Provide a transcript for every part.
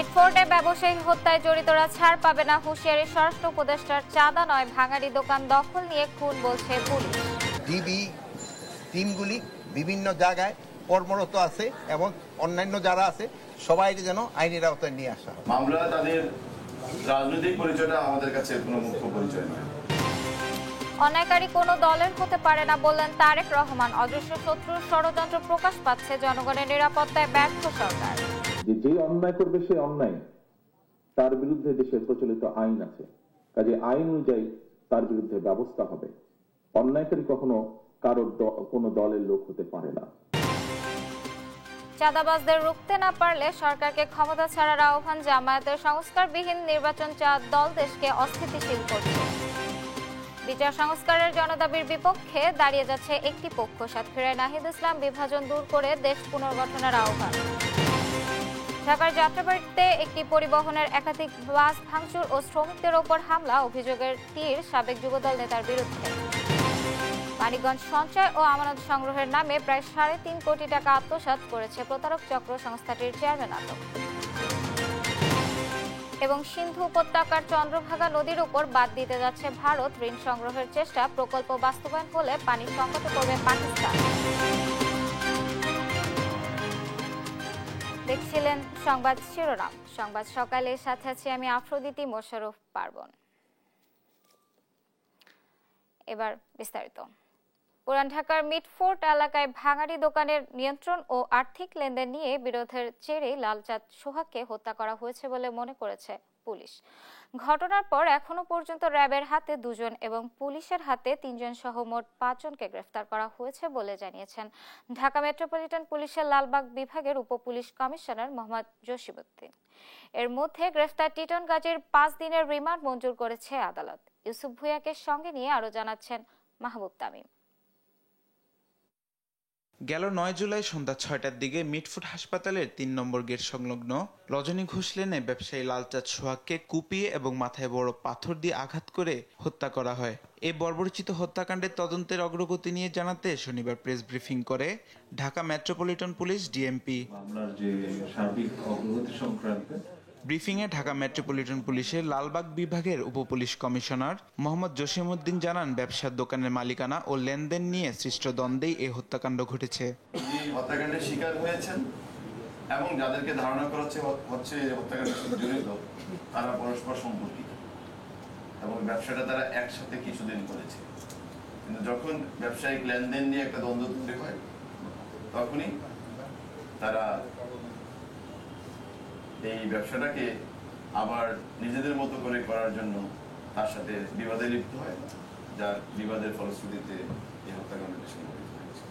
মিটফোর্ডে ব্যবসায়ী হত্যায় জড়িতরা ছাড় পাবে না, হুঁশিয়ারি স্বরাষ্ট্র উপদেষ্টার। চাঁদা নয়, ভাঙাড়ি দোকান দখল নিয়ে খুন বলছে পুলিশ। ডিবি টিমগুলি বিভিন্ন জায়গায় কর্মরত আছে এবং অন্যান্য যারা আছে সবাই যেন আইনের আওতায় নিয়ে আসা হয়। মামলা তাদের রাজনৈতিক পরিচয়টা আমাদের কাছে কোনো মুখ্য পরিচয় নয়। অন্যায়কারী কোনো দলের হতে পারে না বললেন তারেক রহমান। অদৃশ্য শত্রুর ষড়যন্ত্র প্রকাশ পাচ্ছে, জনগণের নিরাপত্তায় ব্যর্থ সরকার। যে অন্যায় করবে সে অন্যায়, তার বিরুদ্ধে দেশে প্রচলিত আইন আছে, কাজে আইন অনুযায়ী তার বিরুদ্ধে ব্যবস্থা হবে। অন্যায়কারী কখনো কারোর কোনো দলের লোক হতে পারে না। চাঁদাবাজদের রুখতে না পারলে সরকারকে ক্ষমতা ছাড়ার আহ্বান জামায়াতের। সংস্কারবিহীন নির্বাচন চাওয়া দল দেশকে অস্থিতিশীল করছে। বিচার সংস্কারের জনদাবির বিপক্ষে দাঁড়িয়ে যাচ্ছে একটি পক্ষ। সাতক্ষীরায় নাহিদ ইসলাম বিভাজন দূর করে দেশ পুনর্গঠনের আহ্বান। ঢাকার যাত্রাবাড়িতে একটি পরিবহনের একাধিক বাস ভাঙচুর ও শ্রমিকদের ওপর হামলা, অভিযোগের তীর সাবেক যুবদল নেতার বিরুদ্ধে। মানিকগঞ্জ সঞ্চয় ও আমানত সংগ্রহের নামে প্রায় ৩.৫ কোটি টাকা আত্মসাৎ করেছে প্রতারক চক্র, সংস্থাটির চেয়ারম্যান আটক। এবং সিন্ধু উপত্যকার চন্দ্রভাগা নদীর উপর বাঁধ দিতে যাচ্ছে ভারত। ঋণ সংগ্রহের চেষ্টা, প্রকল্প বাস্তবায়ন হলে পানির সংকটে পড়বে পাকিস্তান। দেখছিলেন সংবাদ শিরোনাম। সংবাদ সকালের সাথে আছি আমি আফ্রোদিতি মোশাররফ পার্বণ। এবার বিস্তারিত। পুরান ঢাকার মিটফোর্ড এলাকায় ভাঙাড়ি দোকানের নিয়ন্ত্রণ ও আর্থিক লেনদেন নিয়ে বিরোধের জেরে লালচাঁদ সোহাগকে হত্যা করা হয়েছে বলে মনে করেছে পুলিশ। ঘটনার পর এখনো পর্যন্ত র্যাবের হাতে 2 জন এবং পুলিশের হাতে 3 জন সহ মোট 5 জনকে গ্রেফতার করা হয়েছে বলে জানিয়েছেন ঢাকা মেট্রোপলিটন পুলিশের লালবাগ বিভাগের উপপুলিশ কমিশনার মোহাম্মদ জসিমউদ্দিন। এর মধ্যে গ্রেফতার টিটন গাজীর 5 দিনের রিমান্ড মঞ্জুর করেছে আদালত। ইউসুফ ভুঁইয়াকে সঙ্গে নিয়ে আরো জানাচ্ছেন মাহবুব তামিম। গেল 9 জুলাই সন্ধ্যা 6টার দিকে মিটফোর্ড হাসপাতালের 3 নম্বর গেট সংলগ্ন রজনী ঘোষ লেনে ব্যবসায়ী লালচাঁদ সোহাগকে কুপিয়ে এবং মাথায় বড় পাথর দিয়ে আঘাত করে হত্যা করা হয়। এই বর্বরচিত হত্যাকাণ্ডের তদন্তের অগ্রগতি নিয়ে জানাতে শনিবার প্রেস ব্রিফিং করে ঢাকা মেট্রোপলিটন পুলিশ ডিএমপি। মামলার যে সার্বিক অগ্রগতি সংক্রান্তে ব্রিফিংয়ে ঢাকা মেট্রোপলিটন পুলিশের লালবাগ বিভাগের উপপুলিশ কমিশনার মোহাম্মদ জসিমউদ্দিন জানান, ব্যবসার দোকানের মালিকানা ও লেনদেন নিয়ে সৃষ্ট দ্বন্দ্বেই এই হত্যাকাণ্ড ঘটেছে। হত্যাকাণ্ডের শিকার হয়েছেন এবং যাদেরকে ধারণা করা হচ্ছে হত্যাকাণ্ডের সাথে জড়িত তারা পরস্পর সম্পর্কিত এবং ব্যবসাটা তারা একসাথে কিছুদিন করেছে, কিন্তু যখন ব্যবসায়িক লেনদেন নিয়ে একটা দ্বন্দ্ব তৈরি হয় তখনই তারা এই ব্যবসাটাকে আবার নিজেদের মতো করে করার জন্য তার সাথে বিবাদে লিপ্ত হয়, যার বিবাদের ফলশ্রুতিতে এই হত্যাকাণ্ডটি সংঘটিত হয়েছে।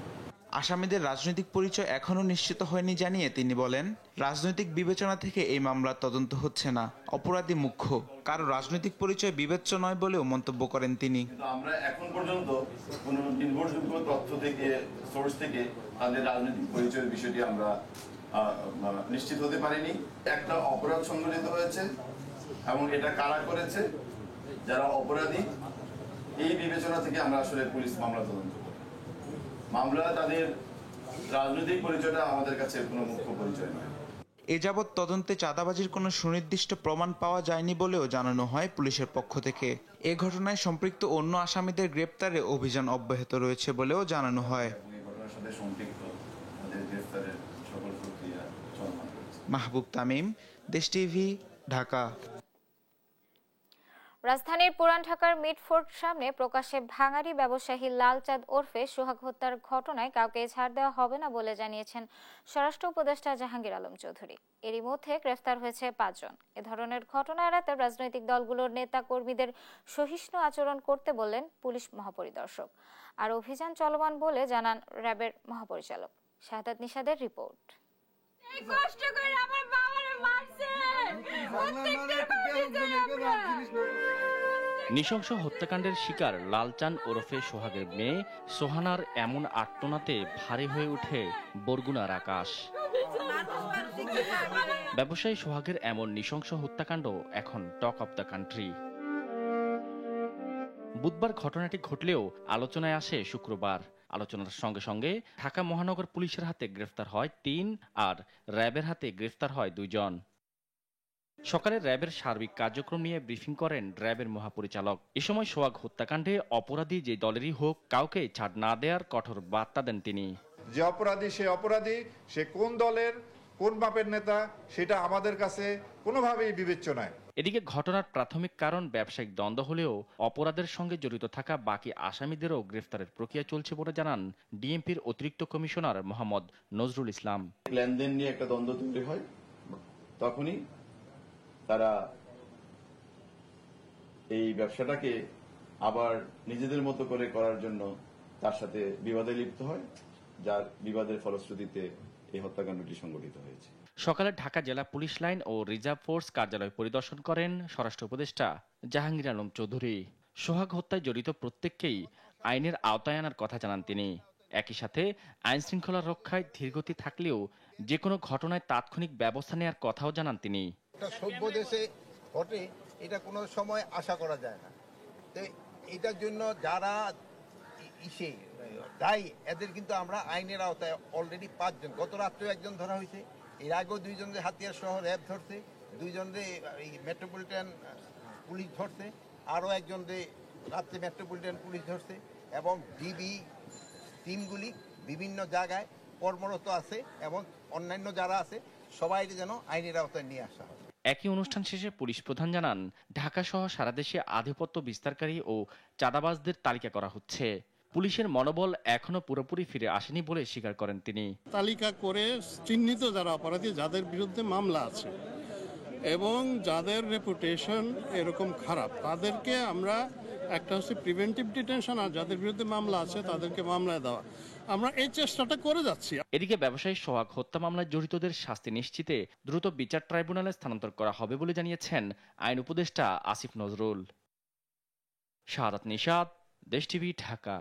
আসামিদের রাজনৈতিক পরিচয় এখনো নিশ্চিত হয়নি জানিয়ে তিনি বলেন, রাজনৈতিক বিবেচনা থেকে এই মামলার তদন্ত হচ্ছে না, অপরাধী মুখ্য, কারো রাজনৈতিক পরিচয় বিবেচ্য নয় বলেও মন্তব্য করেন তিনি। আমরা এখন পর্যন্ত কোনো নির্ভরযোগ্য তথ্য থেকে সোর্স থেকে তাদের রাজনৈতিক পরিচয়ের বিষয়টি আমরা নিশ্চিত হতে পারিনি। একটা অপরাধ সংঘটিত হয়েছে এবং এটা কারা করেছে, যারা অপরাধী, এই বিবেচনা থেকে আমরা আসলে পুলিশ মামলা তদন্ত করি। মামলা তাদের রাজনৈতিক পরিচয়টা আমাদের কাছে কোনো মুখ্য পরিচয় নয়। এ যাবৎ তদন্তে চাঁদাবাজির কোনো সুনির্দিষ্ট প্রমাণ পাওয়া যায়নি বলেও জানানো হয় পুলিশের পক্ষ থেকে। এ ঘটনায় সম্পৃক্ত অন্য আসামিদের গ্রেপ্তারে অভিযান অব্যাহত রয়েছে বলেও জানানো হয়। মাহবুব তামিম, দেশ টিভি, ঢাকা। রাজধানীর পুরান ঢাকার মিটফোর্ড সামনে প্রকাশ্যে ভাঙাড়ি ব্যবসায়ী লালচাঁদ ওরফে সোহাগ হত্যার ঘটনায় কাউকে ছাড় দেওয়া হবে না বলে জানিয়েছেন স্বরাষ্ট্র উপদেষ্টা জাহাঙ্গীর আলম চৌধুরী। এরই মধ্যে গ্রেফতার হয়েছে 5 জন। এ ধরনের ঘটনা এড়াতে রাজনৈতিক দলগুলোর নেতা কর্মীদের সহিষ্ণু আচরণ করতে বললেন পুলিশ মহাপরিদর্শক। আর অভিযান চলমান বলে জানান র্যাবের মহাপরিচালক। শাহাদাত নিশাদের রিপোর্ট। নৃশংস হত্যাকাণ্ডের শিকার লালচাঁদ ওরফে সোহাগের মেয়ে সোহানার এমন আর্তনাতে ভারী হয়ে ওঠে বরগুনার আকাশ। ব্যবসায়ী সোহাগের এমন নৃশংস হত্যাকাণ্ড এখন টক অব দ্য কান্ট্রি। বুধবার ঘটনাটি ঘটলেও আলোচনায় আসে শুক্রবার। আলোচনার সঙ্গে সঙ্গে ঢাকা মহানগর পুলিশের হাতে গ্রেফতার হয় 3 আর র্যাবের হাতে গ্রেফতার হয় 2 জন। সকালে র্যাবের সার্বিক কার্যক্রম নিয়ে ব্রিফিং করেন র্যাবের মহাপরিচালক। এ সময় সোহাগ হত্যাকাণ্ডে অপরাধী যে দলেরই হোক কাউকে ছাড় না দেওয়ার কঠোর বার্তা দেন তিনি। যে অপরাধী, সে কোন দলের কোন মাপের নেতা, সেটা আমাদের কাছে কোনোভাবেই বিবেচ্য নয়। এদিকে ঘটনার প্রাথমিক কারণ ব্যবসায়িক দ্বন্দ্ব হলেও অপরাধের সঙ্গে জড়িত থাকা বাকি আসামিদেরও গ্রেফতারের প্রক্রিয়া চলছে বলে জানান ডিএমপির অতিরিক্ত কমিশনার মোহাম্মদ নজরুল ইসলাম। লেনদেন নিয়ে একটা দ্বন্দ্ব তৈরি হয়, তখনই তারা এই ব্যবসাটাকে আবার নিজেদের মতো করে করার জন্য তার সাথে বিবাদে লিপ্ত হয়, যার বিবাদের ফলশ্রুতিতে এই হত্যাকাণ্ডটি সংঘটিত হয়েছে। সকালে ঢাকা জেলা পুলিশ লাইন ও রিজার্ভ ফোর্স কার্যালয় পরিদর্শন করেন স্বরাষ্ট্র উপদেষ্টা জাহাঙ্গীর আলম চৌধুরী। সোহাগ হত্যায় জড়িত প্রত্যেককেই আইনের আওতায় আনার কথা জানান তিনি। একই সাথে আইন শৃঙ্খলা রক্ষায় ধীরগতি থাকলেও যে কোনো ঘটনায় তাৎক্ষণিক ব্যবস্থা নেওয়ার কথাও জানান তিনি। একটা সভ্য দেশে ঘটে এটা কোনো সময় আশা করা যায় না। তো এটার জন্য যারা দায়ী এদের কিন্তু আমরা আইনের আওতায় অলরেডি 5 জন, গত রাত্রে একজন ধরা হয়েছে, এর আগেও 2 জনের হাতিয়ার সহ র্যাব ধরছে, 2 জনের মেট্রোপলিটন পুলিশ ধরছে, আরও একজনের রাত্রে মেট্রোপলিটন পুলিশ ধরছে, এবং ডিবি টিমগুলি বিভিন্ন জায়গায় কর্মরত আছে, এবং অন্যান্য যারা আছে সবাই যেন আইনের আওতায় নিয়ে আসা হয়। একই অনুষ্ঠান শেষে পুলিশ প্রধান জানান, ঢাকা সহ সারা দেশে আধিপত্য বিস্তারকারী ও চাঁদাবাজদের তালিকা করা হচ্ছে। পুলিশের মনোবল এখনো পুরোপুরি ফিরে আসেনি বলে স্বীকার করেন তিনি। তালিকা করে চিহ্নিত যারা অপরাধী, যাদের বিরুদ্ধে মামলা আছে এবং যাদের রেপুটেশন এরকম খারাপ, তাদেরকে আমরা একটা হচ্ছে প্রিভেন্টিভ ডিটেনশন, আর যাদের বিরুদ্ধে মামলা আছে তাদেরকে মামলায় দেওয়া, আমরা এই চেষ্টাটা করে যাচ্ছি। এদিকে ব্যবসায়ী সোহাগ হত্যা মামলায় জড়িতদের শাস্তি নিশ্চিতে দ্রুত বিচার ট্রাইব্যুনালে স্থানান্তর করা হবে বলে জানিয়েছেন আইন উপদেষ্টা আসিফ নজরুল। শাহাদাত নিশাত, দেশ টিভি, ঢাকা।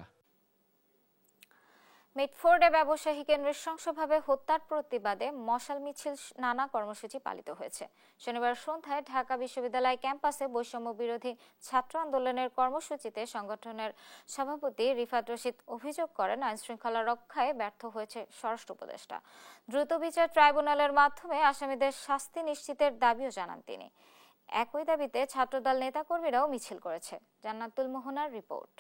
মিটফোর্ডে ব্যবসায়ী নৃশংসভাবে হত্যার প্রতিবাদে মশাল মিছিল নানা কর্মসূচি পালিত হয়েছে। শনিবার সন্ধ্যায় ঢাকা বিশ্ববিদ্যালয় ক্যাম্পাসে বৈষম্য বিরোধী ছাত্র আন্দোলনের কর্মসূচিতে সংগঠনের সভাপতি রিফাত রশিদ অভিযোগ করেন, আইনশৃঙ্খলা রক্ষায় ব্যর্থ হয়েছে স্বরাষ্ট্র উপদেষ্টা। দ্রুত বিচার ট্রাইব্যুনালের মাধ্যমে আসামিদের শাস্তি নিশ্চিতের দাবিও জানান তিনি। একই দাবিতে ছাত্রদল নেতাকর্মীরাও মিছিল করেছে। জান্নাতুল মোহনার রিপোর্ট।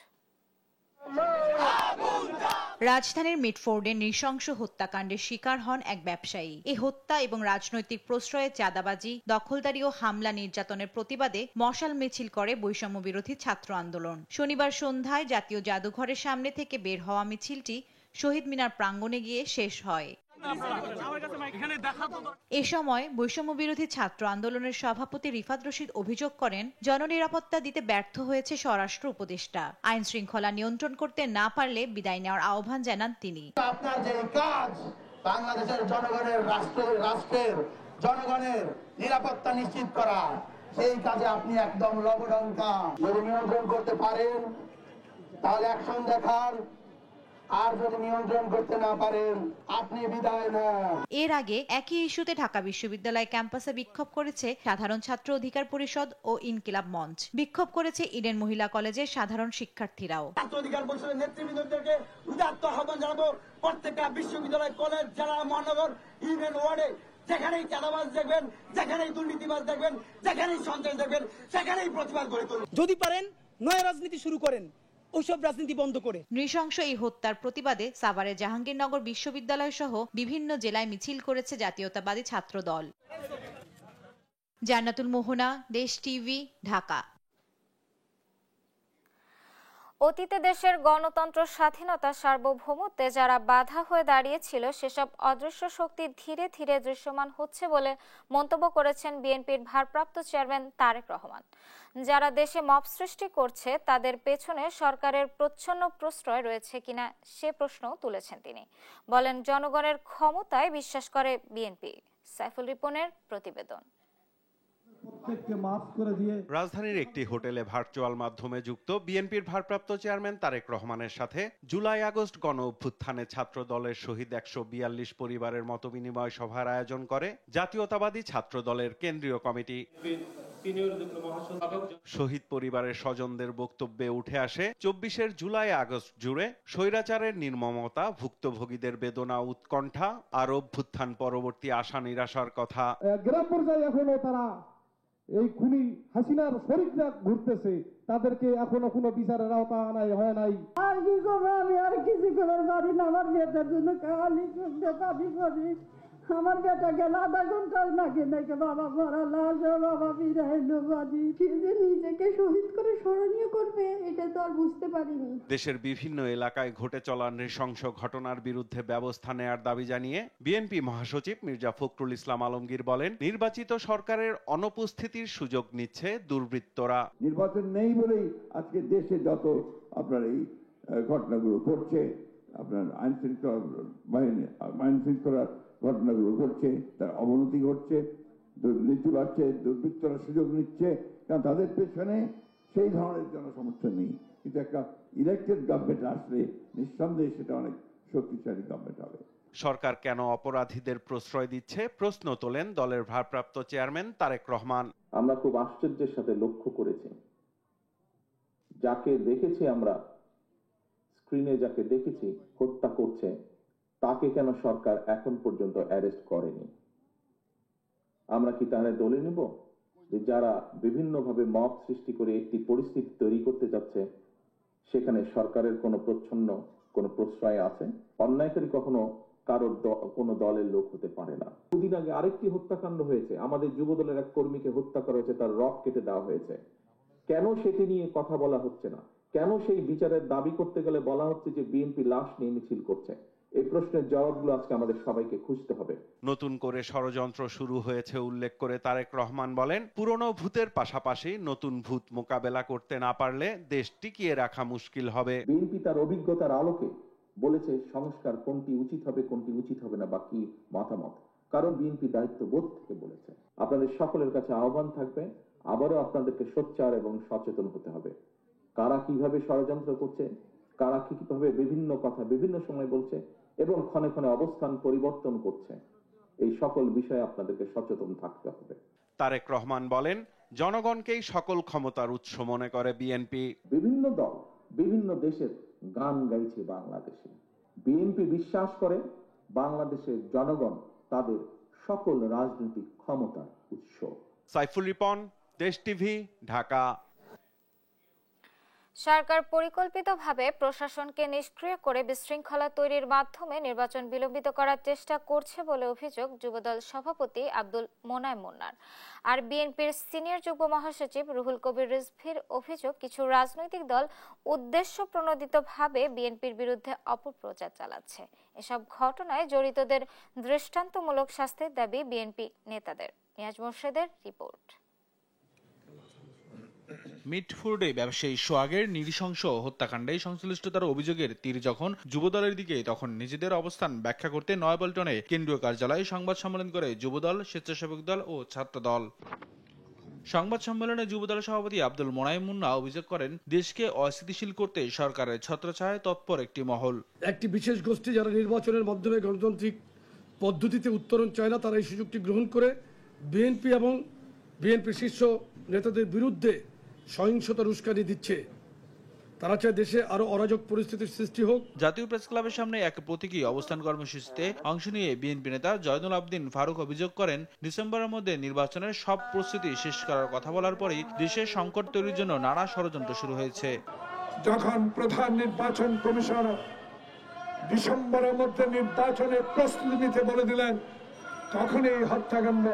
রাজধানীর মিটফোর্ডে নৃশংস হত্যাকাণ্ডের শিকার হন এক ব্যবসায়ী। এই হত্যা এবং রাজনৈতিক প্রশ্রয়ে চাঁদাবাজি, দখলদারি ও হামলা নির্যাতনের প্রতিবাদে মশাল মিছিল করে বৈষম্য বিরোধী ছাত্র আন্দোলন। শনিবার সন্ধ্যায় জাতীয় জাদুঘরের সামনে থেকে বের হওয়া মিছিলটি শহীদ মিনার প্রাঙ্গণে গিয়ে শেষ হয়। এ সময় বৈষম্য বিরোধী ছাত্র আন্দোলনের সভাপতি রিফাত রশিদ অভিযোগ করেন, জননিরাপত্তা দিতে ব্যর্থ হয়েছে স্বরাষ্ট্র উপদেষ্টা। আইন শৃঙ্খলা নিয়ন্ত্রণ করতে না পারলে বিদায় নেওয়ার আহ্বান জানান তিনি। আপনার যে কাজ বাংলাদেশের জনগণের রাষ্ট্রের জনগণের নিরাপত্তা নিশ্চিত করা, সেই কাজে আপনি একদম লবডঙ্কা। যদি নিয়ন্ত্রণ করতে পারেন তাহলে অ্যাকশন দেখান, আর যদি নিয়ন্ত্রণ করতে না পারেন আপনি বিদায় নেন। এর আগে একই ইস্যুতে ঢাকা বিশ্ববিদ্যালয় ক্যাম্পাসে বিক্ষোভ করেছে সাধারণ ছাত্র অধিকার পরিষদ ও ইনকিলাব মঞ্চ। বিক্ষোভ করেছে ইডেন মহিলা কলেজের সাধারণ শিক্ষার্থীরাও। ছাত্র অধিকার পরিষদের নেতৃবৃন্দদেরকে উদাত্ত আহ্বান জানাবো, প্রত্যেকটা বিশ্ববিদ্যালয়, কলেজ, জেলা, মহানগর, ইউনিয়ন ওয়ার্ডে যেখানেই চাঁদাবাজ দেখবেন, যেখানেই দুর্নীতিবাজ দেখবেন, যেখানেই সন্ত্রাস দেখবেন, সেখানেই প্রতিবাদ গড়ে তুলুন। যদি পারেন নয়া রাজনীতি শুরু করেন, ওইসব রাজনীতি বন্ধ করে। নৃশংস এই হত্যার প্রতিবাদে সাভারের জাহাঙ্গীরনগর বিশ্ববিদ্যালয় সহ বিভিন্ন জেলায় মিছিল করেছে জাতীয়তাবাদী ছাত্র দল। জান্নাতুল মোহনা, দেশ টিভি, ঢাকা। অতীতে দেশের গণতন্ত্র, স্বাধীনতা, সার্বভৌমত্বে যারা বাধা হয়ে দাঁড়িয়েছিল সেসব অদৃশ্য শক্তি ধীরে ধীরে দৃশ্যমান হচ্ছে বলে মন্তব্য করেছেন বিএনপির ভারপ্রাপ্ত চেয়ারম্যান তারেক রহমান। যারা দেশে মব সৃষ্টি করছে তাদের পেছনে সরকারের প্রচ্ছন্ন প্রশ্রয় রয়েছে কিনা সে প্রশ্নও তুলেছেন তিনি। বলেন, জনগণের ক্ষমতায় বিশ্বাস করে বিএনপি। সাইফুল রিপনের প্রতিবেদন। রাজধানীর একটি হোটেলে ভার্চুয়াল মাধ্যমে যুক্ত বিএনপির ভারপ্রাপ্ত চেয়ারম্যান তারেক রহমানের সাথে জুলাই আগস্ট গণ অভ্যুত্থানে ছাত্র দলের শহীদ 142 পরিবারের মতবিনিময় সভার আয়োজন করে জাতীয়তাবাদী ছাত্র দলের কেন্দ্রীয় কমিটি। শহীদ পরিবারের স্বজনদের বক্তব্যে উঠে আসে 24 জুলাই আগস্ট জুড়ে স্বৈরাচারের নির্মমতা, ভুক্তভোগীদের বেদনা, উৎকণ্ঠা আর অভ্যুত্থান পরবর্তী আশা নিরাশার কথা। গ্রাম পর্যায়ে এখনো তারা এই খুনি হাসিনার শরীররা ঘুরতেছে, তাদেরকে এখনো কোনো বিচারের আওতা আনাই হয় নাই। আর কি করবো, আমি আর কিছু করার পারি না। আমার বেটার জন্য খালি দাবি করি। আমার বেটা গেল আধা ঘন্টাও নাকি নাকি বাবা মরা লাশ, বাবা বিরাইলো বাড়ি। সে যে নিজেকে শহীদ করে স্মরণীয় করবে এটা তো আর বুঝতে পারিনি। দেশের বিভিন্ন এলাকায় ঘটে চলা নৃশংস ঘটনার বিরুদ্ধে ব্যবস্থা নেয়ার দাবি জানিয়ে বিএনপি মহাসচিব মির্জা ফখরুল ইসলাম আলমগীর বলেন, নির্বাচিত সরকারের অনুপস্থিতির সুযোগ নিচ্ছে দুর্বৃত্তরা। নির্বাচন নেই বলেই আজকে দেশে যত আপনার এই ঘটনাগুলো ঘটছে, আপনার আইন শৃঙ্খলার ঘটনাগুলো ঘটছে, তার অবনতি ঘটছে, দুর্নীতি বাড়ছে, দুর্বৃত্তরা সুযোগ নিচ্ছে, কারণ তাদের পেছনে সেই ধরনের জনসমর্থন নেই। কিন্তু একটা ইলেক্টেড গভর্নমেন্ট আসলে নিঃসন্দেহে সেটা অনেক শক্তিশালী গভর্নমেন্ট হবে। সরকার কেন অপরাধীদের প্রশ্রয় দিচ্ছে প্রশ্ন তোলেন দলের ভারপ্রাপ্ত চেয়ারম্যান তারেক রহমান। আমরা খুব আশ্চর্যের সাথে লক্ষ্য করেছি, যাকে দেখেছি আমরা স্ক্রিনে, যাকে দেখেছি হত্যা করছে, তাকে কেন সরকার এখন পর্যন্ত অ্যারেস্ট করেনি? আমরা কি তাহলে দলে নেব যে যারা বিভিন্নভাবে মব সৃষ্টি করে একটি পরিস্থিতি তৈরি করতে যাচ্ছে, সেখানে সরকারের কোনো কোনো প্রশ্রয় আছে? অন্যায়কারী কখনো কারোর কোনো দলের লোক হতে পারে না। দুদিন আগে আরেকটি হত্যাকাণ্ড হয়েছে, আমাদের যুবদলের এক কর্মীকে হত্যা করা হয়েছে, তার রক কেটে দেওয়া হয়েছে। কেন সেটি নিয়ে কথা বলা হচ্ছে না? কেন সেই বিচারের দাবি করতে গেলে বলা হচ্ছে যে বিএনপি লাশ নিয়ে মিছিল করছে? এই প্রশ্নের জবাবগুলো আজকে আমাদের সবাইকে খুঁজতে হবে। নতুন করে ষড়যন্ত্র শুরু হয়েছে উল্লেখ করে তারেক রহমান বলেন, পুরনো ভূতের পাশাপাশি নতুন ভূত মোকাবেলা করতে না পারলে দেশ টিকিয়ে রাখা মুশকিল হবে। বিএনপি তার অভিজ্ঞতার আলোকে বলেছে সংস্কার কোনটি উচিত হবে, কোনটি উচিত হবে না, বা কি মতামত, কারণ বিএনপি দায়িত্ববোধ থেকে বলেছে। আপনাদের সকলের কাছে আহ্বান থাকবে, আবারও আপনাদেরকে সোচ্চার এবং সচেতন হতে হবে। কারা কিভাবে ষড়যন্ত্র করছে, কারা কিভাবে বিভিন্ন কথা বিভিন্ন সময় বলছে এবং ক্ষণে ক্ষণে অবস্থান পরিবর্তন করছে, এই সকল বিষয়ে আপনাদেরকে সচেতন থাকতে হবে। তারেক রহমান বলেন, জনগণকেই সকল ক্ষমতার উৎস মনে করে বিএনপি। বিভিন্ন দল বিভিন্ন দেশের গান গাইছে বাংলাদেশে। বিএনপি বিশ্বাস করে বাংলাদেশের জনগণ তাদের সকল রাজনৈতিক ক্ষমতার উৎস। সাইফুল রিপন, দেশ টিভি, ঢাকা। সরকার পরিকল্পিতভাবে প্রশাসনকে নিষ্ক্রিয় করে বিশৃঙ্খলা তৈরির মাধ্যমে নির্বাচন বিলম্বিত করার চেষ্টা করছে বলে অভিযোগ যুবদল সভাপতি আব্দুল মোনায়েম মুন্নার। আর বিএনপির সিনিয়র যুগ্ম মহাসচিব রুহুল কবির রিজভীর অভিযোগ, কিছু রাজনৈতিক দল উদ্দেশ্যপ্রণোদিতভাবে বিএনপির বিরুদ্ধে অপপ্রচার চালাচ্ছে। এসব ঘটনায় জড়িতদের দৃষ্টান্তমূলক শাস্তির দাবি বিএনপি নেতাদের। নিয়াজ মোর্শেদের রিপোর্ট। মিটফোর্ডে ব্যবসায়ী সোহাগের নৃশংস হত্যাকাণ্ডে সংশ্লিষ্টতার অভিযোগের তীর যখন যুবদলের দিকে, তখন নিজেদের অবস্থান ব্যাখ্যা করতে নয়াপল্টনে কেন্দ্রীয় কার্যালয়ে সংবাদ সম্মেলন করে যুবদল, স্বেচ্ছাসেবক দল ও ছাত্র দল। সংবাদ সম্মেলনে যুবদল সভাপতি আব্দুল মোনায়েম মুন্না অভিযোগ করেন, দেশকে অস্থিতিশীল করতে সরকারের ছত্রছায়ায় তৎপর একটি মহল, একটি বিশেষ গোষ্ঠী যারা নির্বাচনের মাধ্যমে গণতান্ত্রিক পদ্ধতিতে উত্তরণ চায় না, তারা এই সুযোগটি গ্রহণ করে বিএনপি এবং বিএনপি শীর্ষ নেতাদের বিরুদ্ধে সহিংসতার উস্কানি দিচ্ছে। তারা চায় দেশে আরো অরাজক পরিস্থিতির সৃষ্টি হোক। জাতীয় প্রেস ক্লাবের সামনে এক প্রতীকী অবস্থান কর্মসূচিতে অংশ নিয়ে বিএনপি নেতা জয়নুল আবদিন ফারুক অভিযোগ করেন, ডিসেম্বরের মধ্যে নির্বাচনের সব প্রস্তুতি শেষ করার কথা বলার পরেই দেশের সংকট তৈরির জন্য নানা ষড়যন্ত্র শুরু হয়েছে। যখন প্রধান নির্বাচন কমিশনার ডিসেম্বরের মধ্যে নির্বাচনের প্রস্তুতি নিতে বলে দিলেন, তখন এই হত্যাকাণ্ড,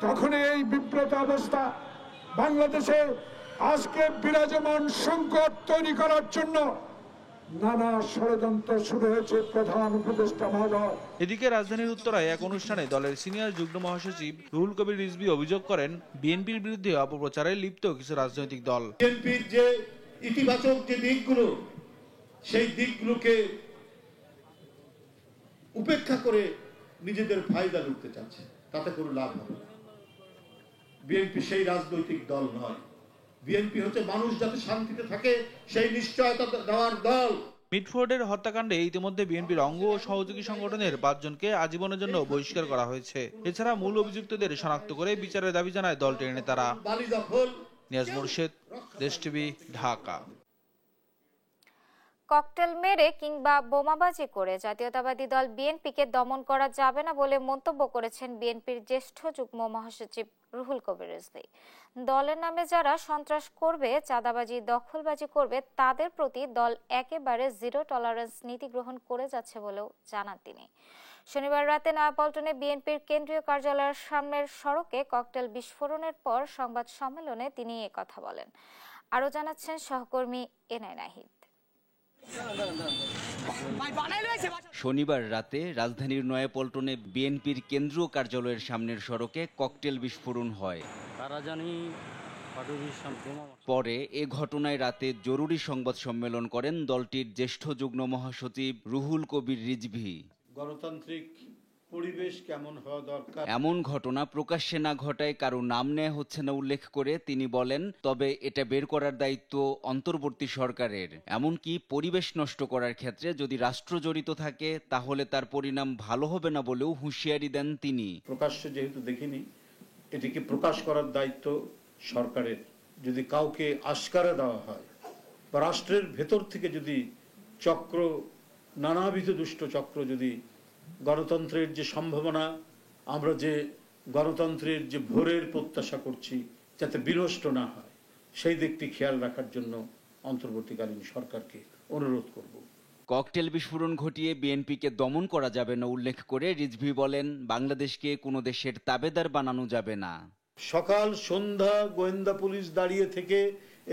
তখন এই বিব্রত অবস্থা বাংলাদেশে আজকে বিরাজমান সংকট তৈরি করার জন্য নানা ষড়যন্ত্র শুরু হয়েছে প্রধান উপদেষ্টা মহোদয়। এদিকে রাজধানীর উত্তরায় এক অনুষ্ঠানে দলের সিনিয়র যুগ্ম মহাসচিব রুহুল কবির রিজভী অভিযোগ করেন, বিএনপির বিরুদ্ধে অপপ্রচারে লিপ্ত কিছু রাজনৈতিক দল বিএনপির যে ইতিবাচক যে দিকগুলো, সেই দিকগুলোকে উপেক্ষা করে নিজেদের ফায়দা লুটতে চাচ্ছে, তাতে কোনো লাভ হবে না। বিএনপি সেই রাজনৈতিক দল নয়। বিএনপি হচ্ছে মানুষ যাতে শান্তিতে থাকে সেই নিশ্চয়তা দেওয়ার দল। মিটফোর্ডের হত্যাকাণ্ডে ইতিমধ্যে বিএনপির অঙ্গ ও সহযোগী সংগঠনের 5 জনকে আজীবনের জন্য বহিষ্কার করা হয়েছে। এছাড়া মূল অভিযুক্তদের শনাক্ত করে বিচারের দাবি জানায় দলটির নেতারা। নিয়াজ মোর্শেদ, দেশ টিভি, ঢাকা। ককটেল মেরে কিংবা বোমাবাজি করে জাতীয়তাবাদী দল বিএনপিকে দমন করা যাবে না বলে মন্তব্য করেছেন বিএনপির জ্যেষ্ঠ যুগ্ম মহাসচিব রুহুল কবির রিজভী। দলের নামে যারা সন্ত্রাস করবে, চাঁদাবাজি, দখলবাজি করবে, তাদের প্রতি দল একেবারে জিরো টলারেন্স নীতি গ্রহণ করে যাচ্ছে বলেও জানান তিনি। শনিবার রাতে নয়াপল্টনে বিএনপির কেন্দ্রীয় কার্যালয়ের সামনের সড়কে ককটেল বিস্ফোরণের পর সংবাদ সম্মেলনে তিনি এ কথা বলেন। আরও জানাচ্ছেন সহকর্মী এনআই নাহিদ। শনিবার রাতে রাজধানীর নয়াপল্টনে বিএনপির কেন্দ্রীয় কার্যালয়ের সামনের সড়কে ককটেল বিস্ফোরণ হয়। পরে এ ঘটনায় রাতে জরুরি সংবাদ সম্মেলন করেন দলটির জ্যেষ্ঠ যুগ্ম মহাসচিব রুহুল কবির রিজভী। গণতান্ত্রিক পরিবেশ কেমন হওয়া দরকার, এমন ঘটনা প্রকাশ্যে না ঘটায় কারো নাম নেওয়া হচ্ছে না উল্লেখ করে তিনি বলেন, তবে এটা বের করার দায়িত্ব অন্তর্বর্তী সরকারের। এমনকি পরিবেশ নষ্ট করার ক্ষেত্রে যদি রাষ্ট্র জড়িত থাকে তাহলে তার পরিণাম ভালো হবে না বলেও হুঁশিয়ারি দেন তিনি। প্রকাশ্যে যেহেতু দেখিনি, এটিকে প্রকাশ করার দায়িত্ব সরকারের। যদি কাউকে আশকারা দেওয়া হয় বা রাষ্ট্রের ভেতর থেকে যদি চক্র, নানাবিধ দুষ্ট চক্র যদি গণতন্ত্রের যে সম্ভাবনা, আমরা যে গণতন্ত্রের যে ভোরের প্রত্যাশা করছি যাতে বিনষ্ট না হয়, সেই দিকটি খেয়াল রাখার জন্য অন্তর্বর্তীকালীন সরকারকে অনুরোধ করব। ককটেল বিস্ফোরণ ঘটিয়ে বিএনপিকে দমন করা যাবে না উল্লেখ করে রিজভী বলেন, বাংলাদেশকে কোনো দেশের তাবেদার বানানো যাবে না। সকাল সন্ধ্যা গোয়েন্দা পুলিশ দাঁড়িয়ে থেকে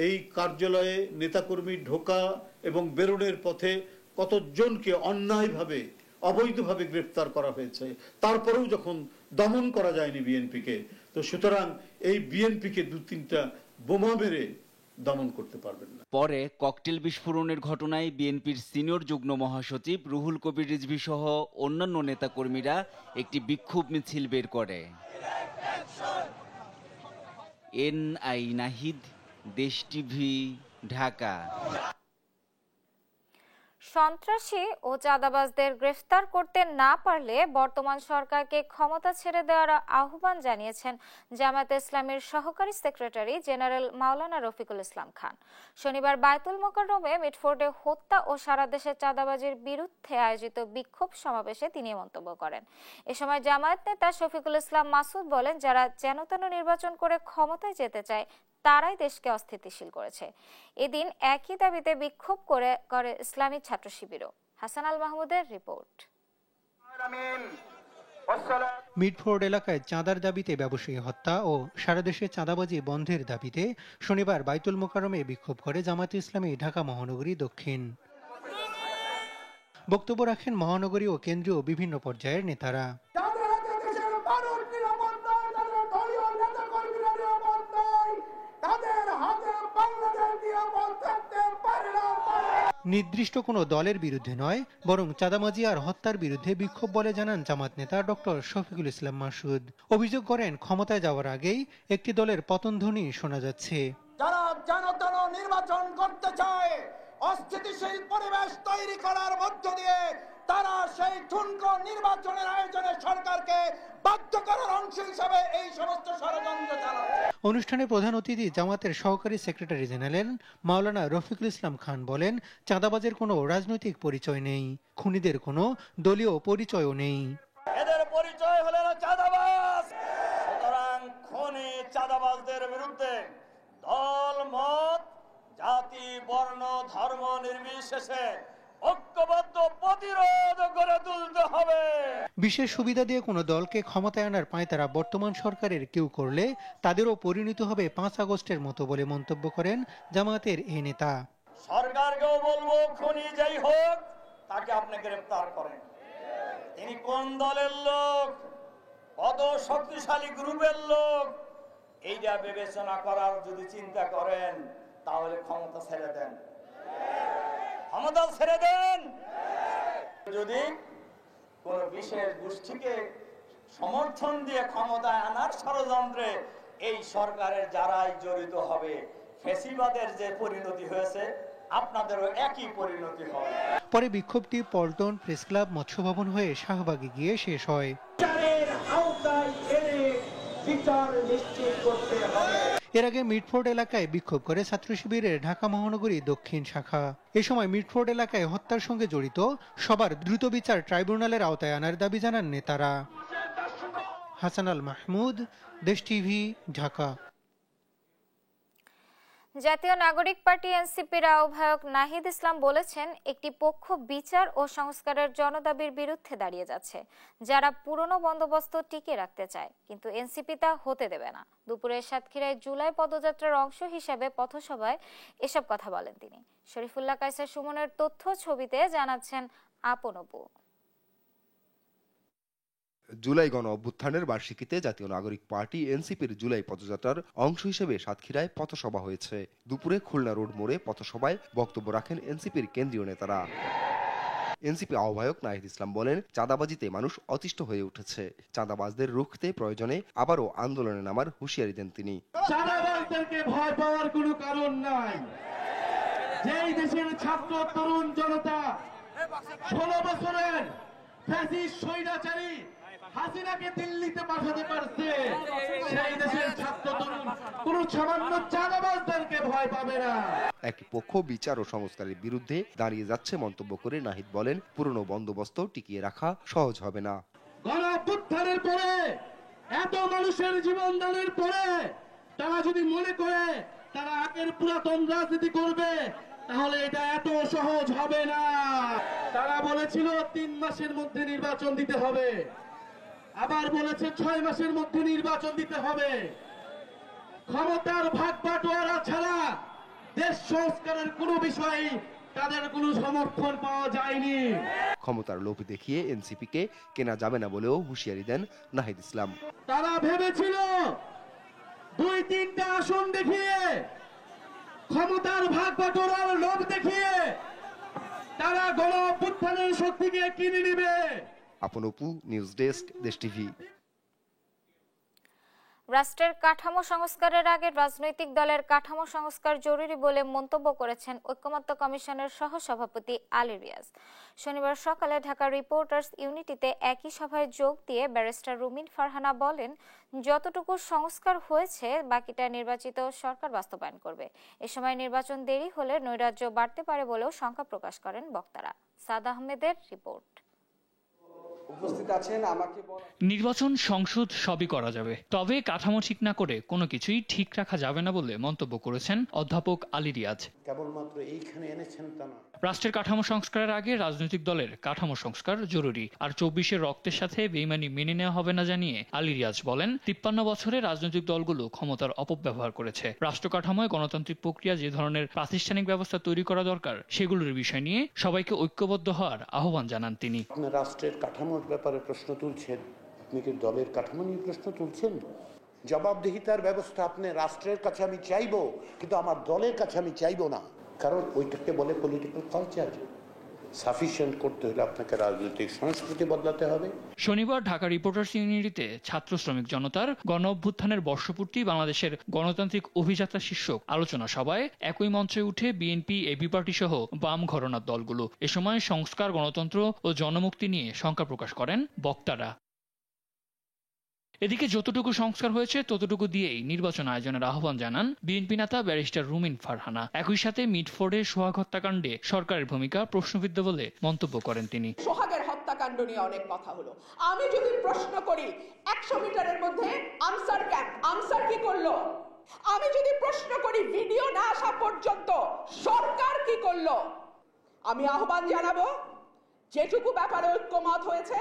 এই কার্যালয়ে নেতাকর্মী ঢোকা এবং বেরোনোর পথে কতজনকে অন্যায়ভাবে, অবৈধভাবে গ্রেফতার করা হয়েছে, তারপরেও যখন দমন করা যায়নি বিএনপিকে, তো সুতরাং এই বিএনপিকে 2-3টা বোমা মেরে দমন করতে পারবেন না। পরে ককটেল বিস্ফোরণের ঘটনায় বিএনপির সিনিয়র যুগ্ম মহাসচিব রুহুল কবির রিজভী সহ অন্যান্য নেতাকর্মীরা একটি বিক্ষোভ মিছিল বের করে। এনআই নাহিদ, দেশ টিভি, ঢাকা। সন্ত্রাসী ও চাঁদাবাজদের গ্রেফতার করতে না পারলে বর্তমান সরকারকে ক্ষমতা ছেড়ে দেওয়ার আহ্বান জানিয়েছেন জামায়াতে ইসলামীর সহকারী সেক্রেটারি জেনারেল মাওলানা রফিকুল ইসলাম খান। শনিবার বায়তুল মোকাররমে মিটফোর্ডে হত্যা ও সারা দেশে চাঁদাবাজির বিরুদ্ধে আয়োজিত বিক্ষোভ সমাবেশে তিনি মন্তব্য করেন। এ সময় জামায়াত নেতা শফিকুল ইসলাম মাসুদ বলেন, যারা যেনতেন নির্বাচন করে ক্ষমতায় যেতে চায় তারাই দেশকে অস্থিতিশীল করেছে। এদিন একই দাবিতে বিক্ষোভ করে ইসলামী ছাত্র শিবিরও। হাসান আল মাহমুদের রিপোর্ট। মিটফোর্ড এলাকায় চাঁদার দাবিতে ব্যবসায়ী হত্যা ও সারা দেশে চাঁদাবাজি বন্ধের দাবিতে শনিবার বায়তুল মোকাররমে বিক্ষোভ করে জামায়াতে ইসলামী ঢাকা মহানগরী দক্ষিণ। বক্তব্য রাখেন মহানগরী ও কেন্দ্রীয় বিভিন্ন পর্যায়ের নেতারা। নির্দিষ্ট কোনো দলের বিরুদ্ধে নয়, বরং চাঁদাবাজি আর হত্যার বিরুদ্ধে বিক্ষোভ বলে জানান জামাত নেতা ডক্টর শফিকুল ইসলাম মাসুদ। অভিযোগ করেন, ক্ষমতায় যাওয়ার আগেই একটি দলের পতনধ্বনি শোনা যাচ্ছে। যারা জনগণ নির্বাচন করতে চায়, অস্থিতিশীল পরিবেশ তৈরি করার মধ্য দিয়ে তারা সেই ঠুনকো নির্বাচনের আয়োজনে সরকারকে বাধ্য করার অংশ হিসেবে এই সমস্ত ষড়যন্ত্র চালাচ্ছে। অনুষ্ঠানে প্রধান অতিথি জামাতের সহকারী সেক্রেটারি জেনারেল মাওলানা রফিকুল ইসলাম খান বলেন, চাঁদাবাজের কোনো রাজনৈতিক পরিচয় নেই, খুনিদের কোনো দলীয় পরিচয়ও নেই। এদের পরিচয় হলো চাঁদাবাজ। সুতরাং খুনি চাঁদাবাজদের বিরুদ্ধে দল, মত, জাতি, বর্ণ, ধর্ম নির্বিশেষে ঐক্যবদ্ধ প্রতিরোধ গড়ে তুলতে হবে। বিশেষ সুবিধা দিয়ে কোনো দলকে ক্ষমতায় আনার পায়তারা বর্তমান সরকারের কেউ করলে তাদেরও পরিণত হবে 5 আগস্টের মতো বলে মন্তব্য করেন জামায়াতের এই নেতা। সরকারকেও বলবো, খুনি যেই হোক তাকে আপনি গ্রেফতার করেন। তিনি কোন দলের লোক, কত শক্তিশালী গ্রুপের লোক, এইটা বিবেচনা করার যদি চিন্তা করেন তাহলে ক্ষমতা ছেড়ে দেন, ক্ষমতা ছেড়ে দেন। যদি কোন বিশেষ গোষ্ঠীকে সমর্থন দিয়ে ক্ষমতায় আনার ষড়যন্ত্রে এই সরকারের যারাই জড়িত হবে, ফ্যাসিবাদের যে পরিণতি হয়েছে আপনাদেরও একই পরিণতি হবে। পরে বিক্ষোভটি পল্টন প্রেস ক্লাব, মৎস্য ভবন হয়ে শাহবাগে গিয়ে শেষ হয়। এর আগে মিটফোর্ড এলাকায় বিক্ষোভ করে ছাত্র শিবিরের ঢাকা মহানগরী দক্ষিণ শাখা। এ সময় মিটফোর্ড এলাকায় হত্যার সঙ্গে জড়িত সবার দ্রুত বিচার ট্রাইব্যুনালের আওতায় আনার দাবি জানান নেতারা। হাসান আল মাহমুদ, দেশ টিভি, ঢাকা। জাতীয় নাগরিক পার্টি এনসিপির আহ্বায়ক নাহিদ ইসলাম বলেছেন, একটি পক্ষ বিচার ও সংস্কারের জনদাবির বিরুদ্ধে দাঁড়িয়ে যাচ্ছে, যারা পুরনো বন্দোবস্ত টিকিয়ে রাখতে চায়, কিন্তু এনসিপি তা হতে দেবে না। দুপুরে সাতক্ষীরায় জুলাই পদযাত্রার অংশ হিসেবে পথসভায় এসব কথা বলেন তিনি। শরীফুল্লাহ কায়সার সুমনের তথ্য ছবিতে জানাচ্ছেন আপন অপু। জুলাই গণ অভ্যুত্থানের বার্ষিকীতে জাতীয় নাগরিক পার্টি এনসিপির জুলাই পদযাত্রার অংশ হিসেবে সাতক্ষীরায় পথসভা হয়েছে। দুপুরে খুলনা রোড মোড়ে পথসভায় বক্তব্য রাখেন এনসিপির কেন্দ্রীয় নেতারা। এনসিপি আহ্বায়ক নাহিদ ইসলাম বলেন, চাঁদাবাজিতে মানুষ অতিষ্ঠ হয়ে উঠেছে, চাঁদাবাজদের রুখতে প্রয়োজনে আবারও আন্দোলনে নামার হুঁশিয়ারি দেন তিনি। চাঁদাবাজদেরকে ভয় পাওয়ার কোনো কারণ নাই। যেই দেশের ছাত্র তরুণ জনতা 16 বছরের ফ্যাসিস্ট স্বৈরাচারী হাসিনাকে দিল্লিতে পাঠাতে পারছে, সেই দেশের ছাত্র তরুণ কোন সামান্য চাঁদাবাজদেরকে ভয় পাবে না। একটি পক্ষ বিচার ও সংস্কারের বিরুদ্ধে দাঁড়িয়ে যাচ্ছে মন্তব্য করে নাহিদ বলেন, পুরনো বন্দোবস্ত টিকিয়ে রাখা সহজ হবে না। গণ অভ্যুত্থানের পরে এত মানুষের জীবন দানের পরে তারা যদি মনে করে তারা আগের পুরাতন রাজনীতি করবে, তাহলে এটা এত সহজ হবে না। তারা বলেছিল 3 মাসের মধ্যে নির্বাচন দিতে হবে, আবার বলেছে 6 মাসের মধ্যে নির্বাচন দিতে হবে। ক্ষমতার ভাগ বাটোয়ারা ছাড়া দেশ সংস্কারের কোনো বিষয়ে তাদের কোনো সমর্থন পাওয়া যায়নি। ক্ষমতার লোভ দেখিয়ে এনসিপিকে কেনা যাবে না বলেও হুঁশিয়ারি দেন নাহিদ ইসলাম। তারা ভেবেছিল 2-3টা আসন দেখিয়ে, ক্ষমতার ভাগ বাটোয়ারার লোভ দেখিয়ে তারা গণ অভ্যুত্থানের শক্তিকে কিনে নেবে। আপন অপু, নিউজ ডেস্ক, দেশ টিভি। রাষ্ট্রের কাঠামো সংস্কারের আগে রাজনৈতিক দলের কাঠামো সংস্কার জরুরি বলে মন্তব্য করেছেন ঐকমত্য কমিশনের সহসভাপতি আলী রিয়াজ। শনিবার সকালে ঢাকা রিপোর্টার্স ইউনিটিতে একই সভায় যোগ দিয়ে ব্যারিস্টার রুমিন ফারহানা বলেন, যতটুকু সংস্কার হয়েছে বাকিটা নির্বাচিত সরকার বাস্তবায়ন করবে। এ সময় নির্বাচন দেরি হলে নৈরাজ্য বাড়তে পারে বলেও শঙ্কা প্রকাশ করেন বক্তারা। সাদ আহমেদের রিপোর্ট। উপস্থিত আছেন আমাকে নির্বাচন, সংসদ সবই করা যাবে, তবে কাঠামো ঠিক না করে কোনো কিছুই ঠিক রাখা যাবে না বলে মন্তব্য করেছেন অধ্যাপক আলী রিয়াজ। কেবলমাত্র এইখানে এনেছেন তা না। রাষ্ট্রের কাঠামো সংস্কারের আগে রাজনৈতিক দলের কাঠামো সংস্কার জরুরি, আর 24-এর রক্তের সাথে বেইমানি মেনে নেওয়া হবে না জানিয়ে আলী রিয়াজ বলেন, 53 বছরে রাজনৈতিক দলগুলো ক্ষমতার অপব্যবহার করেছে। রাষ্ট্র কাঠামোয় গণতান্ত্রিক প্রক্রিয়া যে ধরনের প্রাতিষ্ঠানিক ব্যবস্থা তৈরি করা দরকার, সেগুলোর বিষয় নিয়ে সবাইকে ঐক্যবদ্ধ হওয়ার আহ্বান জানান তিনি। আপনি রাষ্ট্রের কাঠামোর ব্যাপারে প্রশ্ন তুলছেন, আপনি কি দলের কাঠামো নিয়ে প্রশ্ন তুলছেন? জবাবদিহিতার ব্যবস্থা আপনি রাষ্ট্রের কাছে আমি চাইবো, কিন্তু আমার দলের কাছে আমি চাইবো না, কারণ ওইটাকে বলে পলিটিক্যাল কালচার। সাফিসিয়েন্ট করতে হলে আপনাকে রাজনৈতিক সংস্কৃতি বদলাতে হবে। শনিবার ঢাকা রিপোর্টার্স ইউনিটিতে ছাত্র শ্রমিক জনতার গণ অভ্যুত্থানের বর্ষপূর্তি বাংলাদেশের গণতান্ত্রিক অভিযাত্রা শীর্ষক আলোচনা সভায় একই মঞ্চে উঠে বিএনপি, এবি পার্টি সহ বাম ঘরানার দলগুলো। এ সময় সংস্কার, গণতন্ত্র ও জনমুক্তি নিয়ে শঙ্কা প্রকাশ করেন বক্তারা। এদিকে যতটুকু সংস্কার হয়েছে ততটুকু দিয়েই নির্বাচন আয়োজনের আহ্বান জানান বিএনপি নেতা ব্যারিস্টার রুমিন ফারহানা। একই সাথে মিটফোর্ডে সোহাগ হত্যাকাণ্ডে সরকারের ভূমিকা প্রশ্নবিদ্ধ বলে মন্তব্য করেন তিনি। সোহাগের হত্যাকাণ্ড নিয়ে অনেক কথা হলো, আমি যদি প্রশ্ন করি 100 মিটারের মধ্যে আনসার ক্যাম্প, আনসার কি করলো? আমি যদি প্রশ্ন করি ভিডিও না আসা পর্যন্ত সরকার কি করলো? আমি আহ্বান জানাবো, যেটুকু ব্যাপারে ঐক্যমত হয়েছে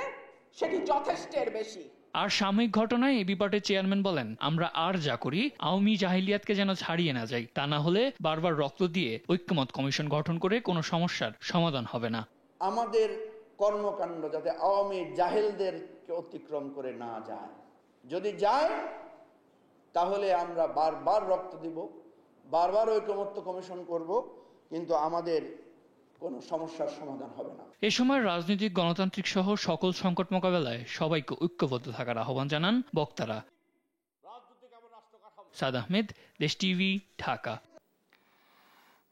সেটি যথেষ্টের বেশি। আর সাময়িক ঘটনায় এবি পার্টির চেয়ারম্যান বলেন, আমরা আর যা করি আওয়ামী জাহিলিয়াতকে যেন ছাড়িয়ে না যাই, তা না হলে বারবার রক্ত দিয়ে ঐক্যমত কমিশন গঠন করে কোনো সমস্যার সমাধান হবে না। আমাদের কর্মকাণ্ড যাতে আওয়ামী জাহেলদেরকে অতিক্রম করে না যায়, যদি যায় তাহলে আমরা বারবার রক্ত দিব, বারবার ঐক্যমত্য কমিশন করব, কিন্তু আমাদের কোনো সমস্যার সমাধান হবে না। এ সময় রাজনৈতিক, গণতান্ত্রিক সহ সকল সংকট মোকাবেলায় সবাইকে ঐক্যবদ্ধ থাকার আহ্বান জানান বক্তারা। সাদ আহমেদ, দেশ টিভি, ঢাকা।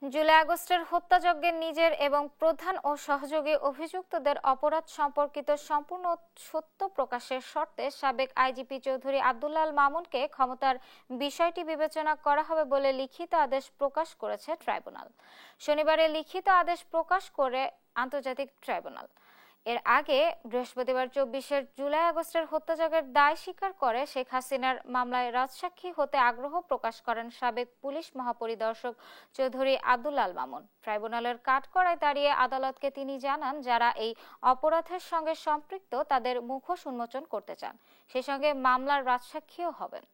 জুলাই আগস্টের হত্যাযজ্ঞের নিজের এবং প্রধান ও সহযোগী অভিযুক্তদের অপরাধ সম্পর্কিত সম্পূর্ণ সত্য প্রকাশের শর্তে সাবেক আইজিপি চৌধুরী আব্দুল্লাহ আল মামুনকে ক্ষমতার বিষয়টি বিবেচনা করা হবে বলে লিখিত আদেশ প্রকাশ করেছে ট্রাইব্যুনাল। শনিবারে লিখিত আদেশ প্রকাশ করে আন্তর্জাতিক ট্রাইব্যুনাল। এর আগে বৃহস্পতিবার 24 জুলাই আগস্টের হত্যাযজ্ঞের দায় স্বীকার করে শেখ হাসিনার মামলায় রাজসাক্ষী হতে আগ্রহ প্রকাশ করেন সাবেক পুলিশ মহাপরিদর্শক চৌধুরী আব্দুল আল মামুন। ট্রাইব্যুনালের কাঠগড়ায় দাঁড়িয়ে আদালতকে তিনি জানান, যারা এই অপরাধের সঙ্গে সম্পৃক্ত তাদের মুখোশ উন্মোচন করতে চান, সেই সঙ্গে মামলার রাজসাক্ষীও হবেন।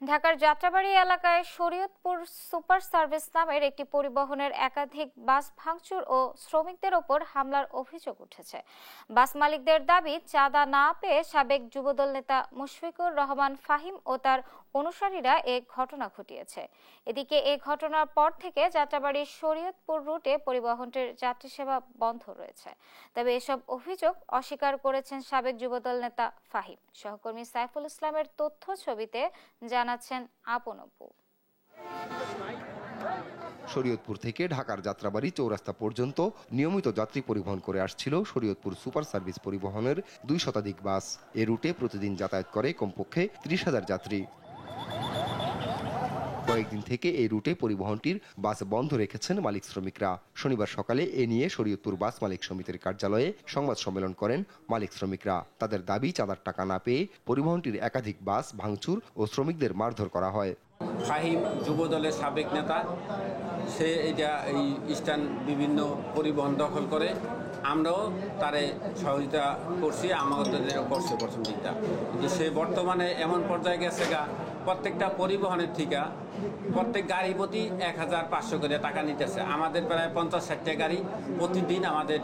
ঢাকার যাত্রাবাড়ী এলাকায় শরীয়তপুর সুপার সার্ভিস নামের একটি পরিবহনের একাধিক বাস ভাঙচুর ও শ্রমিকদের ওপর হামলার অভিযোগ উঠেছে। বাস মালিকদের দাবি, চাঁদা না পেয়ে সাবেক যুবদল নেতা মুশফিকুর রহমান ফাহিম ও তার অনুসারীরা এ ঘটনা ঘটিয়েছে। এদিকে এ ঘটনার পর থেকে যাত্রাবাড়ির শরীয়তপুর রুটে পরিবহনটির যাত্রী সেবা বন্ধ রয়েছে। তবে এসব অভিযোগ অস্বীকার করেছেন সাবেক যুবদল নেতা ফাহিম। সহকর্মী সাইফুল ইসলামের তথ্য ছবিতে জানাচ্ছেন আপন অপু। শরীয়তপুর থেকে ঢাকার যাত্রাবাড়ি চৌরাস্তা পর্যন্ত নিয়মিত যাত্রী পরিবহন করে আসছিল শরীয়তপুর সুপার সার্ভিস পরিবহনের 2 শতাধিক বাস। এ রুটে প্রতিদিন যাতায়াত করে কমপক্ষে 30,000 যাত্রী। কয়েকদিন থেকে এই রুটে পরিবহনটির বাস বন্ধ রেখেছেন মালিক শ্রমিকরা। শনিবার সকালে এ নিয়ে শরীয়তপুর বাস মালিক সমিতির কার্যালয়ে সংবাদ সম্মেলন করেন মালিক শ্রমিকরা। তাদের দাবি, চাঁদার টাকা না পেয়ে পরিবহনটির একাধিক বাস ভাঙচুর ও শ্রমিকদের মারধর করা হয়। ফাহিম যুবদলের সাবেক নেতা, সে এটা এই স্ট্যান্ড বিভিন্ন পরিবহন দখল করে, আমরাও তারে সহযোগিতা করছি, আমাদের করছে প্রথম দিকটা। কিন্তু সে বর্তমানে এমন পর্যায়ে গেছে প্রত্যেকটা পরিবহনের ঠিকা প্রত্যেক গাড়ি প্রতি 1,500 করে টাকা নিতেছে। আমাদের প্রায় 50-60টা গাড়ি প্রতিদিন আমাদের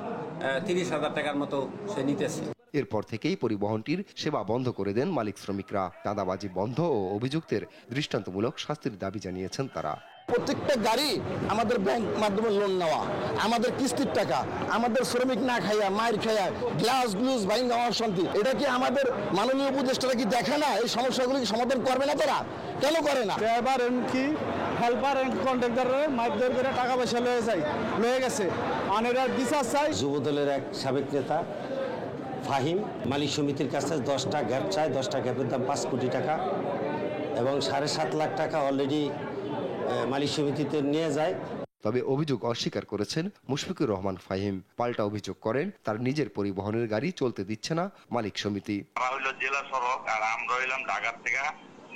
30,000 টাকার মতো সে নিতেছে। এরপর থেকেই পরিবহনটির সেবা বন্ধ করে দেন মালিক শ্রমিকরা। চাঁদাবাজি বন্ধ ও অভিযুক্তের দৃষ্টান্তমূলক শাস্তির দাবি জানিয়েছেন তারা। প্রত্যেকটা গাড়ি আমাদের ব্যাংক মাধ্যমে লোন নেওয়া, আমাদের কিস্তির টাকা, আমাদের শ্রমিক না খাইয়া মায়ের খাইয়া গ্লাস গ্লুজ বাইন দেওয়ার শান্তি। এটা কি আমাদের মাননীয় উপদেষ্টারা কি দেখে না? এই সমস্যাগুলি কি সমাধান করবে না? তারা কেন করে না? ড্রাইভার এমনকি হেল্পার কন্ট্রাক্টরের মাইকদের করে টাকা পয়সা লয়ে গেছে। আনেরা বিচার চাই। যুবদলের এক সাবেক নেতা ফাহিম মালিক সমিতির কাছে 10টা গ্যাপ চায়। 10টা গ্যাপের দাম 5 কোটি টাকা এবং 7.5 লাখ টাকা অলরেডি মালিক সমিতিতে নিয়ে যায়। তবে অভিযোগ অস্বীকার করেছেন মুশফিকুর রহমান ফাহিম। পাল্টা অভিযোগ করেন, তার নিজের পরিবহনের গাড়ি চলতে দিচ্ছে না মালিক সমিতি। জেলা সড়ক আর আমরা হইলাম ঢাকার থেকে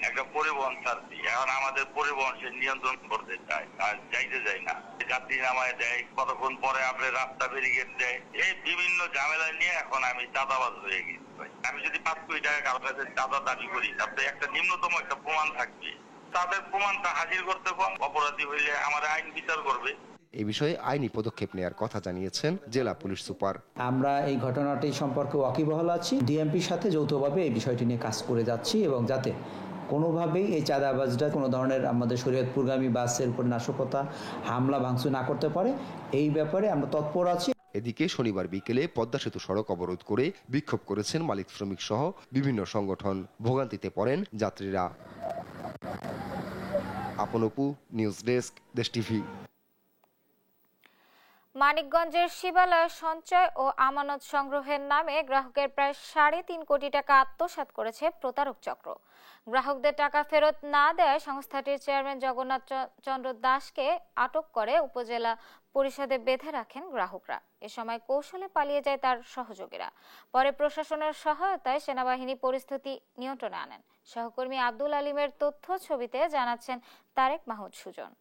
একটা পরিবহন ছাড়ছি। এখন আমাদের পরিবহন সে নিয়ন্ত্রণ করতে চায় আর যাইতে যায় না। যাত্রী নামায় দেয়, কতক্ষণ পরে আপনার রাস্তা ব্যারিকেড দেয়। এই বিভিন্ন ঝামেলা নিয়ে এখন আমি চাঁদাবাজ হয়ে গেছি। আমি যদি 5 কোটি টাকা কারো কাছে চাঁদা দাবি করি, তাতে একটা নিম্নতম একটা প্রমাণ থাকবে। তাদের প্রমাণটা হাজির করতে কম, অপরাধী হইলে আমার আইন বিচার করবে। এই বিষয়ে আইনি পদক্ষেপ নেওয়ার কথা জানিয়েছেন জেলা পুলিশ সুপার। আমরা এই ঘটনাটি সম্পর্কে ওয়াকিবহাল আছি, ডিএমপির সাথে যৌথভাবে এই বিষয়টি নিয়ে কাজ করে যাচ্ছি এবং যাতে কোনোভাবেই এই চাঁদাবাজরা কোনো ধরনের আমাদের শরীয়তপুরগামী বাসের উপর নাশকতা, হামলা ভাঙচুর না করতে পারে, এই ব্যাপারে আমরা তৎপর আছি। এদিকে শনিবার বিকেলে পদ্মা সেতু সড়ক অবরোধ করে বিক্ষোভ করেছেন মালিক শ্রমিক সহ বিভিন্ন সংগঠন। ভোগান্তিতে পড়েন যাত্রীরা। আপন অপু, নিউজ ডেস্ক, দেশ টিভি। মানিকগঞ্জের শিবালয় সঞ্চয় ও আমানত সংগ্রহের নামে গ্রাহকের প্রায় 3.5 কোটি টাকা আত্মসাৎ করেছে প্রতারক চক্র। গ্রাহকদের টাকা ফেরত না দেওয়ায় সংস্থাটির চেয়ারম্যান জগন্নাথ চন্দ্র দাসকে আটক করে উপজেলা পরিষদে বেঁধে রাখেন গ্রাহকরা। এ সময় কৌশলে পালিয়ে যায় তার সহযোগীরা। পরে প্রশাসনের সহায়তায় সেনাবাহিনী পরিস্থিতি নিয়ন্ত্রণে আনেন। সহকর্মী আব্দুল আলিমের তথ্য ছবিতে জানাচ্ছেন তারেক মাহমুদ সুজন।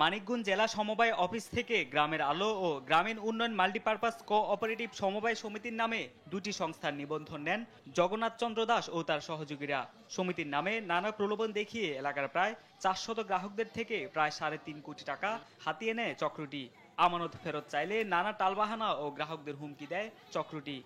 মানিকগঞ্জ জেলা সমবায় অফিস থেকে গ্রামের আলো ও গ্রামীণ উন্নয়ন মাল্টিপারপাস কোঅপারেটিভ সমবায় সমিতির নামে 2টি সংস্থার নিবন্ধন নেন জগন্নাথ চন্দ্র দাস ও তার সহযোগীরা। সমিতির নামে নানা প্রলোভন দেখিয়ে এলাকার প্রায় 400 গ্রাহকদের থেকে প্রায় 3.5 কোটি টাকা হাতিয়ে নেয় চক্রটি। আমানত ফেরত চাইলে নানা টালবাহানা ও গ্রাহকদের হুমকি দেয় চক্রটি।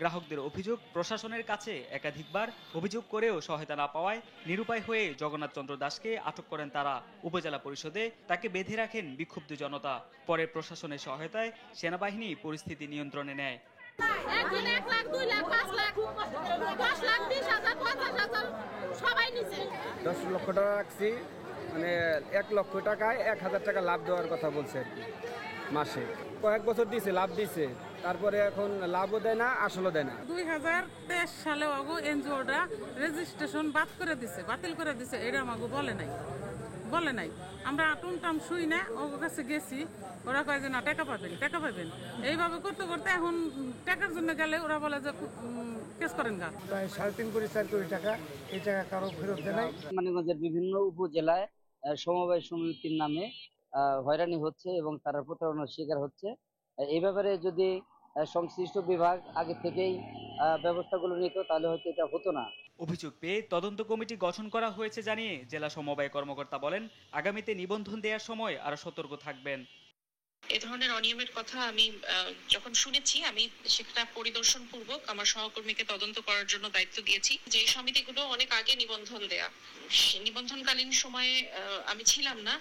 গ্রাহকদের অভিযোগ, প্রশাসনের কাছে একাধিকবার অভিযোগ করেও সহায়তা না পাওয়ায় নিরুপায় হয়ে জগন্নাথ চন্দ্র দাসকে আটক করেন তারা। উপজেলা পরিষদে তাকে বেঁধে রাখেন বিক্ষুব্ধ জনতা। পরে প্রশাসনের সহায়তায় সেনাবাহিনী পরিস্থিতি নিয়ন্ত্রণে নেয়। 1 লাখ, 2 লাখ, 5 লাখ, 10 লাখ, 20,000, 50,000 সবাই নিছে। 10 লক্ষ টাকা রাখছি, মানে 1 লক্ষ টাকায় 1,000 টাকা লাভ দেওয়ার কথা বলছে আর কি। মাসে কয়েক বছর দিয়েছে, লাভ দিয়েছে, তারপরে এখন লাভও দেয় না, আসলও দেয় না। 2023 সালে ওগো এনজিওটা রেজিস্ট্রেশন বাতিল করে দিছে, এটা আমাকে বলে নাই। আমরা টুমটাম শুই না, ওর কাছে গেছি, ওরা কয় যে না টাকা পাবেন। এইভাবে করতে করতে এখন টাকার জন্য গেলে ওরা বলে যে কেস করেন গা। প্রায় 3.5 কোটি 4 কোটি টাকা, এই টাকা কারো ফেরত দেয় নাই। মানিকগঞ্জের বিভিন্ন উপজেলায় সমবায় সমিতির নামে হয়রানি হচ্ছে এবং তারা প্রতারণার শিকার হচ্ছে। এই ব্যাপারে যদি সংশ্লিষ্ট বিভাগ আগে থেকেই ব্যবস্থাগুলো নিত তাহলে হয়তো এটা হতো না। অভিযোগ পেয়ে তদন্ত কমিটি গঠন করা হয়েছে জানিয়ে জেলা সমবায় কর্মকর্তা বলেন, আগামীতে নিবন্ধন দেওয়ার সময় আরো সতর্ক থাকবেন। এ ধরনের অনিয়মের কথা আমি যখন শুনেছি, আমি সেটা পরিদর্শন পূর্বক আমার সহকর্মীকে তদন্ত করার জন্য দায়িত্ব দিয়েছি। যে সমিতিগুলো অনেক আগে নিবন্ধনকালীন সময়ে আমি ছিলাম না,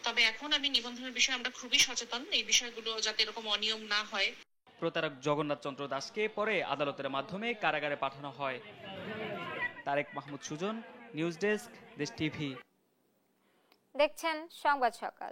তবে এখন আমি নিবন্ধনের বিষয়ে আমরা খুবই সচেতন, এই বিষয়গুলো যাতে এরকম অনিয়ম না হয়। প্রতারক জগন্নাথ চন্দ্র দাসকে পরে আদালতের মাধ্যমে কারাগারে পাঠানো হয়। তারেক মাহমুদ সুজন, নিউজ ডেস্ক, দেশ টিভি। দেখছেন সংবাদ সকাল।